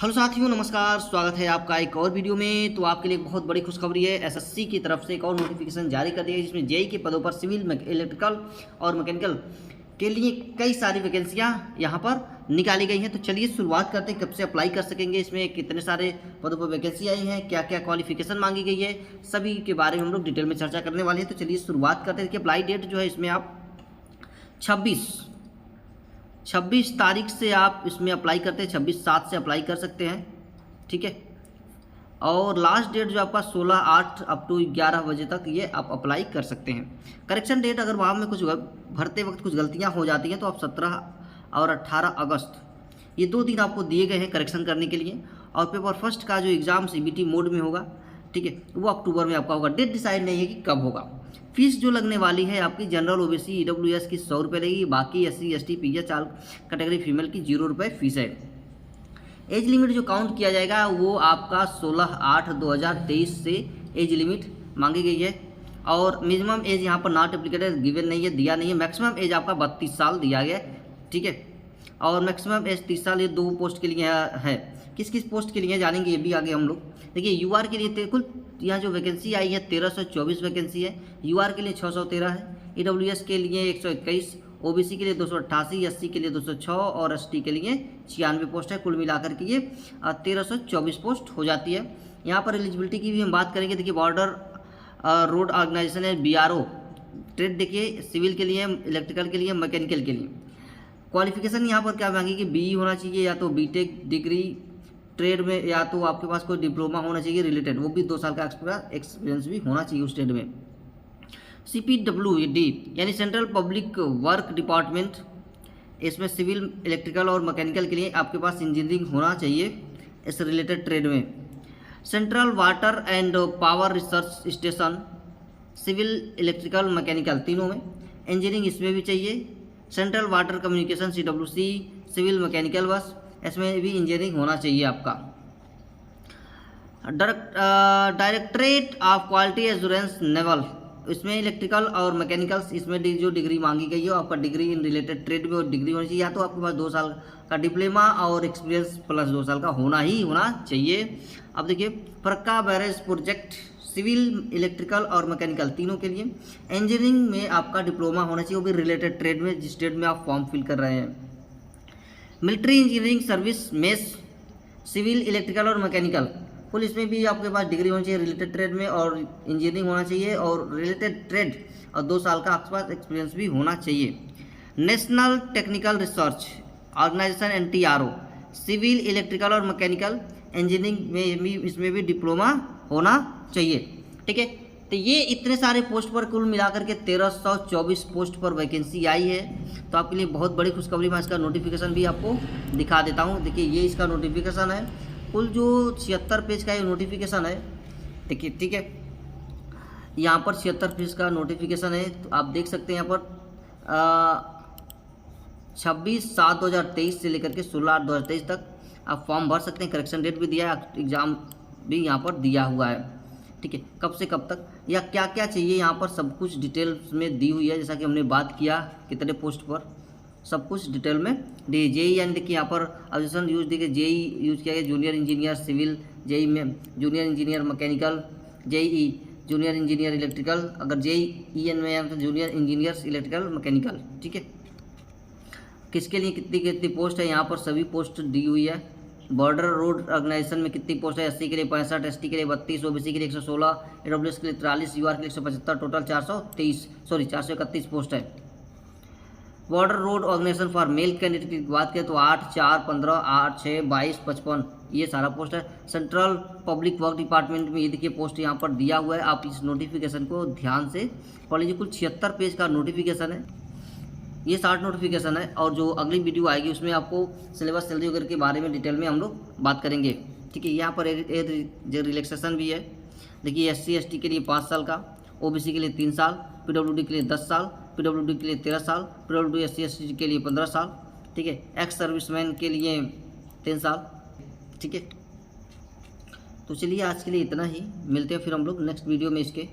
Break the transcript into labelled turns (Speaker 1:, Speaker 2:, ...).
Speaker 1: Hello साथियों, नमस्कार। स्वागत है आपका एक और वीडियो में। तो आपके लिए एक बहुत बड़ी खुशखबरी है। एसएससी की तरफ से एक और नोटिफिकेशन जारी कर दिया है, जिसमें जेई के पदों पर सिविल, इलेक्ट्रिकल और मैकेनिकल के लिए कई सारी वैकेंसियां यहां पर निकाली गई हैं। तो चलिए शुरुआत करते हैं, कब से अप्लाई कर सकेंगे, इसमें कितने सारे पदों पर वैकेंसी आई हैं, क्या क्या क्वालिफिकेशन मांगी गई है, सभी के बारे में हम लोग डिटेल में चर्चा करने वाले हैं। तो चलिए शुरुआत करते हैं कि अप्लाई डेट जो है इसमें आप 26 तारीख से आप इसमें अप्लाई करते हैं। 26/7 से अप्लाई कर सकते हैं, ठीक है। और लास्ट डेट जो आपका 16/8 अप टू 11 बजे तक ये आप अप्लाई कर सकते हैं। करेक्शन डेट, अगर वहाँ में कुछ भरते वक्त कुछ गलतियाँ हो जाती हैं तो आप 17 और 18 अगस्त ये 2 दिन आपको दिए गए हैं करेक्शन करने के लिए। और पेपर फर्स्ट का जो एग्ज़ाम सीबीटी मोड में होगा, ठीक है, वो अक्टूबर में आपका होगा। डेट डिसाइड नहीं है कि कब होगा। फीस जो लगने वाली है आपकी जनरल ओबीसी ईडब्ल्यूएस की 100 रुपये लगेगी। बाकी SC ST pH all category female की 0 रुपये फीस है। एज लिमिट जो काउंट किया जाएगा वो आपका 16/8/2023 से एज लिमिट मांगी गई है। और मिनिमम एज यहाँ पर नॉट एप्लीकेटेड, गिवन नहीं है, दिया नहीं है। मैक्सिमम एज आपका 32 साल दिया गया है, ठीक है। और मैक्सिमम एज 30 साल ये 2 पोस्ट के लिए है। किस किस पोस्ट के लिए जानेंगे ये भी आगे हम लोग। देखिए यूआर के लिए कुल यहाँ जो वैकेंसी आई है 1324 वैकेंसी है। यूआर के लिए 613 है, ईडब्ल्यूएस के लिए 121, ओबीसी के लिए 288, एससी के लिए 206 और एसटी के लिए 96 पोस्ट है। कुल मिलाकर के ये 1324 पोस्ट हो जाती है। यहाँ पर एलिजिबिलिटी की भी हम बात करेंगे। देखिए बॉर्डर रोड ऑर्गेनाइजेशन है, बीआरओ। ट्रेड देखिए सिविल के लिए, इलेक्ट्रिकल के लिए, मैकेनिकल के लिए। क्वालिफिकेशन यहाँ पर क्या मांगी कि बीई होना चाहिए, या तो बीटेक डिग्री ट्रेड में, या तो आपके पास कोई डिप्लोमा होना चाहिए रिलेटेड, वो भी 2 साल का एक्सपीरियंस भी होना चाहिए उस ट्रेड में। CPWD यानी सेंट्रल पब्लिक वर्क डिपार्टमेंट, इसमें सिविल, इलेक्ट्रिकल और मैकेनिकल के लिए आपके पास इंजीनियरिंग होना चाहिए इस रिलेटेड ट्रेड में। Central water and power research station, civil, electrical, mechanical तीनों में इंजीनियरिंग इसमें भी चाहिए। Central water communication CWC, civil, mechanical, बस इसमें भी इंजीनियरिंग होना चाहिए आपका। Directorate of quality assurance naval, इसमें इलेक्ट्रिकल और मैकेनिकल्स, इसमें जो डिग्री मांगी गई है आपका डिग्री इन रिलेटेड ट्रेड में और डिग्री होनी चाहिए। या तो आपके पास 2 साल का डिप्लोमा और एक्सपीरियंस प्लस 2 साल का होना ही होना चाहिए। अब देखिए Farakka barrage project, civil, electrical और मैकेनिकल तीनों के लिए इंजीनियरिंग में आपका डिप्लोमा होना चाहिए, वो भी रिलेटेड ट्रेड में जिस ट्रेड में आप फॉर्म फिल कर रहे हैं। Military engineering service MES, civil, electrical और मैकेनिकल, फुल इसमें भी आपके पास डिग्री होनी चाहिए रिलेटेड ट्रेड में और इंजीनियरिंग होना चाहिए और रिलेटेड ट्रेड और 2 साल का आपके पास एक्सपीरियंस भी होना चाहिए। National technical research organisation NTRO, civil, electrical और मैकेनिकल इंजीनियरिंग में भी, इसमें भी डिप्लोमा होना चाहिए, ठीक है। तो ये इतने सारे पोस्ट पर कुल मिलाकर के 1324 पोस्ट पर वैकेंसी आई है। तो आपके लिए बहुत बड़ी खुशखबरी, मैं इसका नोटिफिकेशन भी आपको दिखा देता हूँ। देखिए ये इसका नोटिफिकेशन है। कुल जो 76 पेज का ये नोटिफिकेशन है, देखिए, ठीक है। यहाँ पर 76 पेज का नोटिफिकेशन है। तो आप देख सकते हैं यहाँ पर 26/7/2023 से लेकर के 16/8/2023 तक आप फॉर्म भर सकते हैं। करेक्शन डेट भी दिया है, एग्ज़ाम भी यहाँ पर दिया हुआ है, ठीक है। कब से कब तक या क्या क्या चाहिए यहाँ पर सब कुछ डिटेल्स में दी हुई है। जैसा कि हमने बात किया कितने पोस्ट पर, सब कुछ डिटेल में दी। जेई यानी देखिए यहाँ पर ऑप्शन यूज देखिए, जेई यूज किया गया, जूनियर इंजीनियर सिविल, जेई में junior engineer mechanical, JE junior engineer electrical, अगर JEE में है तो जूनियर इंजीनियर्स इलेक्ट्रिकल मैकेनिकल, ठीक है। किसके लिए कितनी कितनी पोस्ट है यहाँ पर सभी पोस्ट दी हुई है। बॉर्डर रोड ऑर्गेनाइजेशन में कितनी पोस्ट है, एससी के लिए 65, एसटी के लिए 32, ओबीसी के लिए 116, ईडब्ल्यूएस के लिए 43, यूआर के लिए 175, टोटल 431 पोस्ट है। Border road organisation for male candidate की बात करें तो 8, 4, 15, 8, 6, 22, 55 ये सारा पोस्ट है। सेंट्रल पब्लिक वर्क डिपार्टमेंट में ये देखिए पोस्ट यहाँ पर दिया हुआ है। आप इस नोटिफिकेशन को ध्यान से पढ़ लीजिए। कुल 76 पेज का नोटिफिकेशन है, ये 60 नोटिफिकेशन है। और जो अगली वीडियो आएगी उसमें आपको सिलेबस सैलरी वगैरह के बारे में डिटेल में हम लोग बात करेंगे, ठीक है। यहाँ पर जो रिलैक्सेशन भी है, देखिए SC ST के लिए 5 साल का, OBC के लिए 3 साल, PWD के लिए 10 साल, PWD के लिए 13 साल, PWD SC ST के लिए 15 साल, ठीक है। एक्स सर्विसमैन के लिए 3 साल, ठीक है। तो चलिए आज के लिए इतना ही, मिलते हैं फिर हम लोग नेक्स्ट वीडियो में इसके।